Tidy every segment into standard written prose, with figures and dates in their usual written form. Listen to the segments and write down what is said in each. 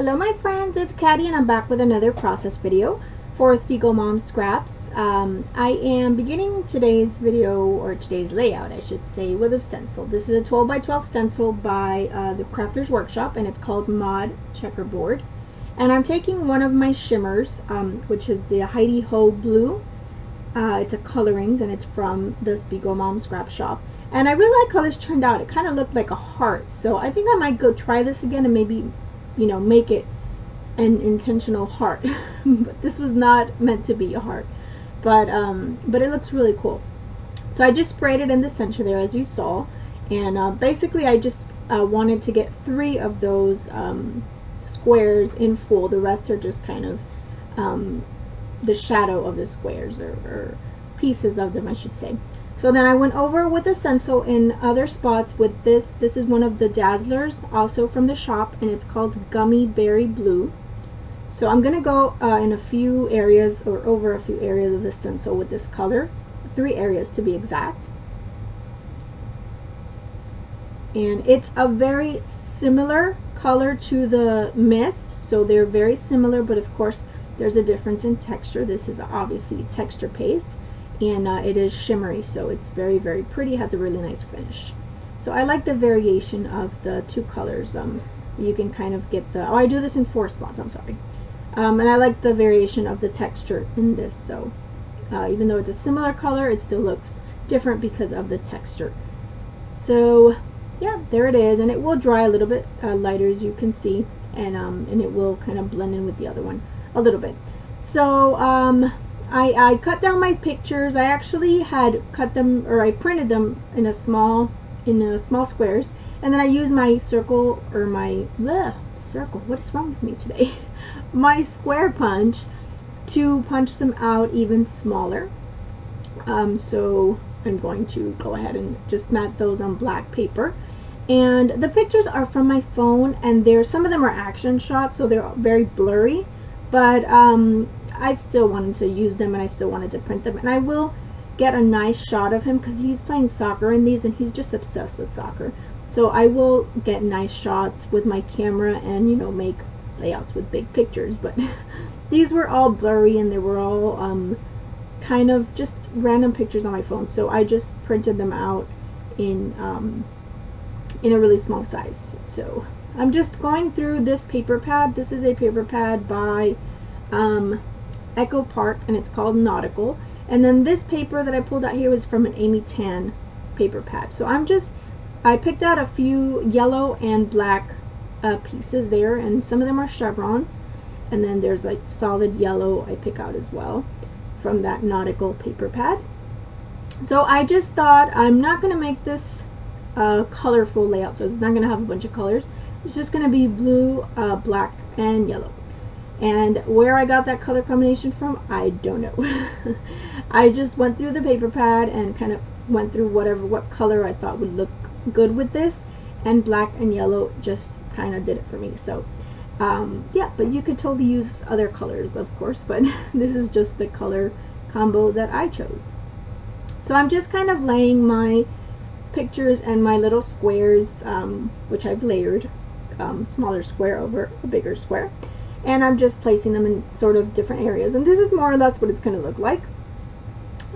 Hello my friends, it's Caddy and I'm back with another process video for Spiegelmom scraps. I am beginning today's video, or today's layout I should say, with a stencil. This is a 12 by 12 stencil by the Crafter's Workshop, and it's called Mod Checkerboard. And I'm taking one of my shimmers, which is the Heidi Ho Blue. It's a colorings and it's from the Spiegelmom scrap shop. And I really like how this turned out. It kind of looked like a heart, so I think I might go try this again and maybe, you know, make it an intentional heart. But this was not meant to be a heart, but it looks really cool. So I just sprayed it in the center there, as you saw, and basically I just wanted to get 3 of those squares in full. The rest are just kind of the shadow of the squares, or pieces of them I should say. So then I went over with a stencil in other spots with this. This is one of the Dazzlers, also from the shop, and it's called Gummy Berry Blue. So I'm going to go in a few areas, or over a few areas of the stencil with this color. 3 areas to be exact. And it's a very similar color to the mist, so they're very similar, but of course there's a difference in texture. This is obviously texture paste, and it is shimmery, so it's very, very pretty. It has a really nice finish. So I like the variation of the 2 colors. You can kind of get the, I do this in 4 spots, I'm sorry. And I like the variation of the texture in this, so even though it's a similar color, it still looks different because of the texture. So yeah, there it is, and it will dry a little bit lighter, as you can see, and it will kind of blend in with the other one a little bit. So I cut down my pictures. I actually had cut them, or I printed them in small squares, and then I used my circle, or my circle, what is wrong with me today? My square punch to punch them out even smaller. So I'm going to go ahead and just mat those on black paper. And the pictures are from my phone, and some of them are action shots, so they're very blurry, but I still wanted to use them, and I still wanted to print them. And I will get a nice shot of him because he's playing soccer in these, and he's just obsessed with soccer. So I will get nice shots with my camera and, you know, make layouts with big pictures. But these were all blurry, and they were all kind of just random pictures on my phone. So I just printed them out in a really small size. So I'm just going through this paper pad. This is a paper pad by Echo Park, and it's called Nautical. And then this paper that I pulled out here was from an Amy Tan paper pad. So I picked out a few yellow and black pieces there, and some of them are chevrons, and then there's like solid yellow I pick out as well from that Nautical paper pad. So I just thought I'm not going to make this colorful layout, so it's not going to have a bunch of colors. It's just going to be blue, black, and yellow. And where I got that color combination from, I don't know. I just went through the paper pad and kind of went through what color I thought would look good with this, and black and yellow just kind of did it for me. So yeah, but you could totally use other colors, of course, but this is just the color combo that I chose. So I'm just kind of laying my pictures and my little squares, which I've layered, smaller square over a bigger square, and I'm just placing them in sort of different areas, and this is more or less what it's going to look like.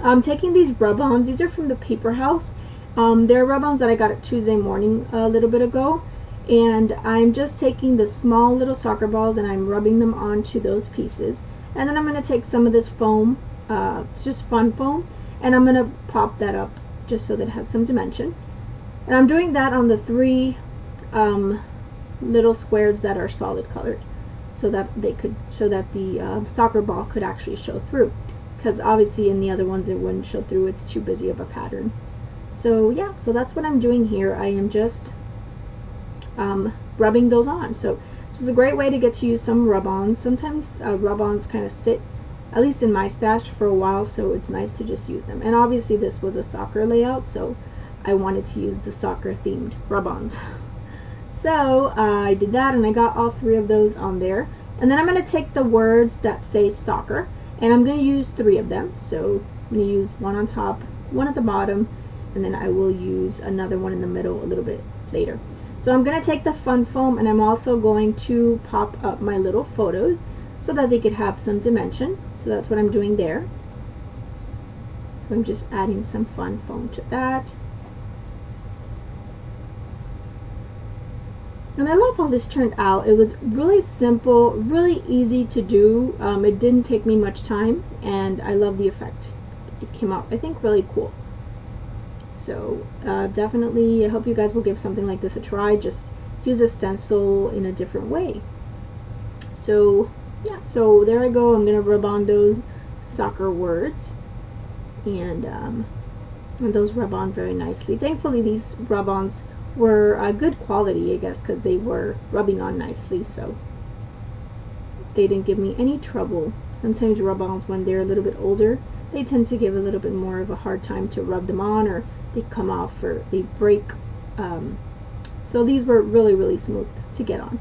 I'm taking these rub-ons. These are from the Paper House. They're rub-ons that I got at Tuesday morning a little bit ago, and I'm just taking the small little soccer balls and I'm rubbing them onto those pieces, and then I'm going to take some of this foam, it's just fun foam, and I'm going to pop that up just so that it has some dimension. And I'm doing that on the 3 little squares that are solid colored, so that the soccer ball could actually show through, because obviously in the other ones it wouldn't show through. It's too busy of a pattern. So yeah, so that's what I'm doing here. I am just rubbing those on. So this was a great way to get to use some rub-ons. Sometimes rub-ons kind of sit, at least in my stash, for a while, so it's nice to just use them. And obviously this was a soccer layout, so I wanted to use the soccer themed rub-ons. So I did that, and I got all 3 of those on there. And then I'm going to take the words that say soccer, and I'm going to use 3 of them. So I'm going to use one on top, one at the bottom, and then I will use another one in the middle a little bit later. So I'm going to take the fun foam, and I'm also going to pop up my little photos so that they could have some dimension. So that's what I'm doing there. So I'm just adding some fun foam to that. And I love how this turned out. It was really simple, really easy to do. It didn't take me much time, and I love the effect. It came out, I think, really cool. So definitely, I hope you guys will give something like this a try. Just use a stencil in a different way. So yeah, so there I go. I'm gonna rub on those soccer words, and those rub on very nicely. Thankfully, these rub-ons were good quality, I guess, because they were rubbing on nicely, so they didn't give me any trouble. Sometimes rub-ons, when they're a little bit older, they tend to give a little bit more of a hard time to rub them on, or they come off or they break. So these were really, really smooth to get on.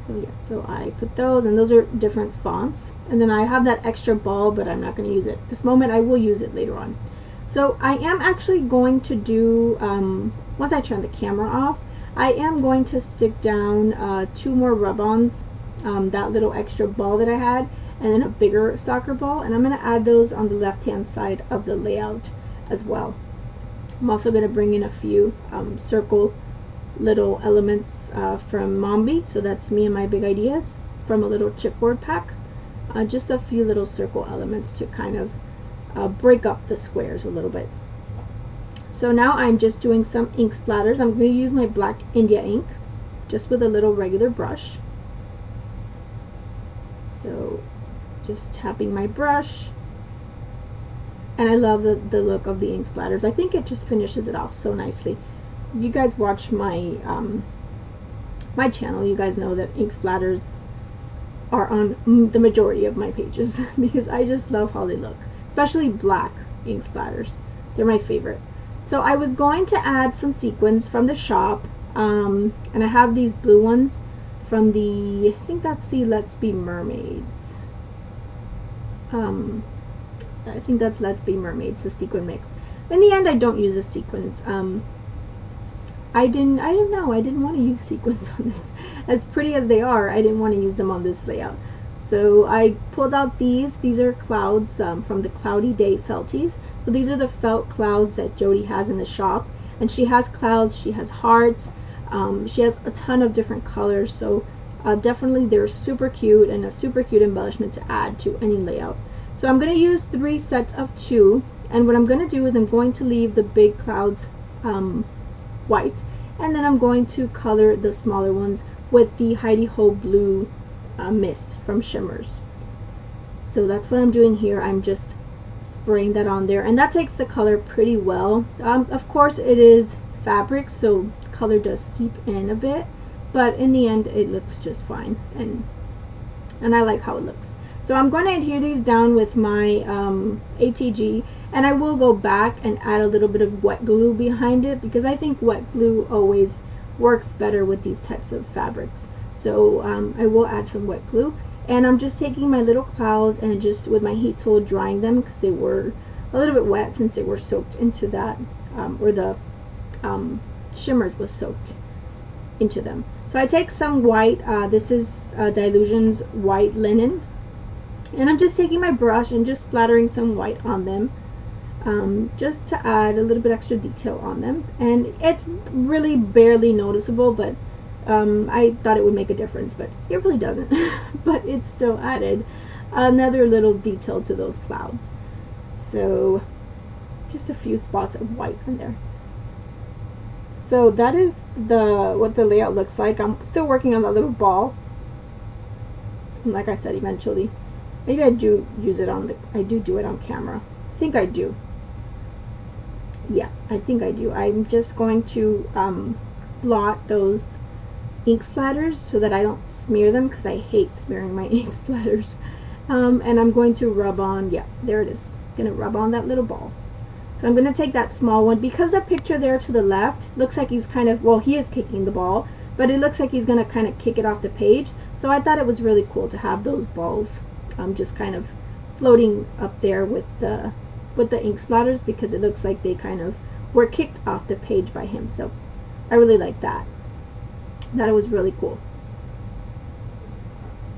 So yeah, so I put those, and those are different fonts. And then I have that extra ball, but I'm not going to use it this moment. I will use it later on. So I am actually going to do, once I turn the camera off, I am going to stick down 2 more rub-ons, that little extra ball that I had, and then a bigger soccer ball, and I'm going to add those on the left-hand side of the layout as well. I'm also going to bring in a few circle little elements from Mombi, so that's me and my big ideas from a little chipboard pack. Just a few little circle elements to kind of break up the squares a little bit. So now I'm just doing some ink splatters. I'm going to use my black India ink just with a little regular brush. So just tapping my brush, and I love the look of the ink splatters. I think it just finishes it off so nicely. If you guys watch my my channel, you guys know that ink splatters are on the majority of my pages because I just love how they look. Especially black ink splatters. They're my favorite. So I was going to add some sequins from the shop, and I have these blue ones from the, I think that's the Let's Be Mermaids. I think that's Let's Be Mermaids, the sequin mix. In the end, I don't use the sequins. I don't know, I didn't want to use sequins on this. As pretty as they are, I didn't want to use them on this layout. So I pulled out these are clouds from the Cloudy Day Felties. So these are the felt clouds that Jody has in the shop. And she has clouds, she has hearts, she has a ton of different colors. So definitely they're super cute, and a super cute embellishment to add to any layout. So I'm going to use 3 sets of 2. And what I'm going to do is I'm going to leave the big clouds white. And then I'm going to color the smaller ones with the Heidi Ho Blue mist from Shimmers. So that's what I'm doing here. I'm just spraying that on there, and that takes the color pretty well. Of course it is fabric, so color does seep in a bit, but in the end it looks just fine, and I like how it looks. So I'm going to adhere these down with my ATG, and I will go back and add a little bit of wet glue behind it, because I think wet glue always works better with these types of fabrics. So I will add some wet glue, and I'm just taking my little clouds and just with my heat tool drying them, because they were a little bit wet since they were soaked into that, or the shimmers was soaked into them. So I take some white, this is Dylusion's white linen, and I'm just taking my brush and just splattering some white on them, just to add a little bit extra detail on them. And it's really barely noticeable, but I thought it would make a difference, but it really doesn't. But it still added another little detail to those clouds. So just a few spots of white in there. So that is what the layout looks like. I'm still working on that little ball, and like I said, eventually maybe I do use it on I do it on camera. I think I do. Yeah, I think I do. I'm just going to blot those ink splatters so that I don't smear them, because I hate smearing my ink splatters. And I'm going to rub on, yeah, there it is. Gonna rub on that little ball. So I'm gonna take that small one, because the picture there to the left looks like he's kind of, well, he is kicking the ball, but it looks like he's gonna kind of kick it off the page. So I thought it was really cool to have those balls just kind of floating up there with the ink splatters, because it looks like they kind of were kicked off the page by him. So I really like that. That was really cool.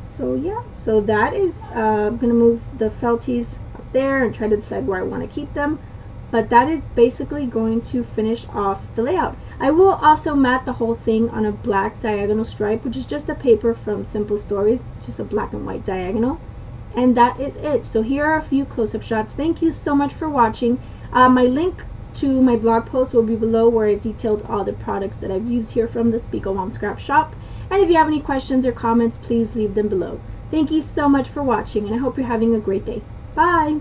So yeah, so that is, I'm going to move the felties up there and try to decide where I want to keep them. But that is basically going to finish off the layout. I will also mat the whole thing on a black diagonal stripe, which is just a paper from Simple Stories. It's just a black and white diagonal. And that is it. So here are a few close-up shots. Thank you so much for watching. My link to my blog post will be below, where I've detailed all the products that I've used here from the Spiegelmom Scrap Shop. And if you have any questions or comments, please leave them below. Thank you so much for watching, and I hope you're having a great day. Bye!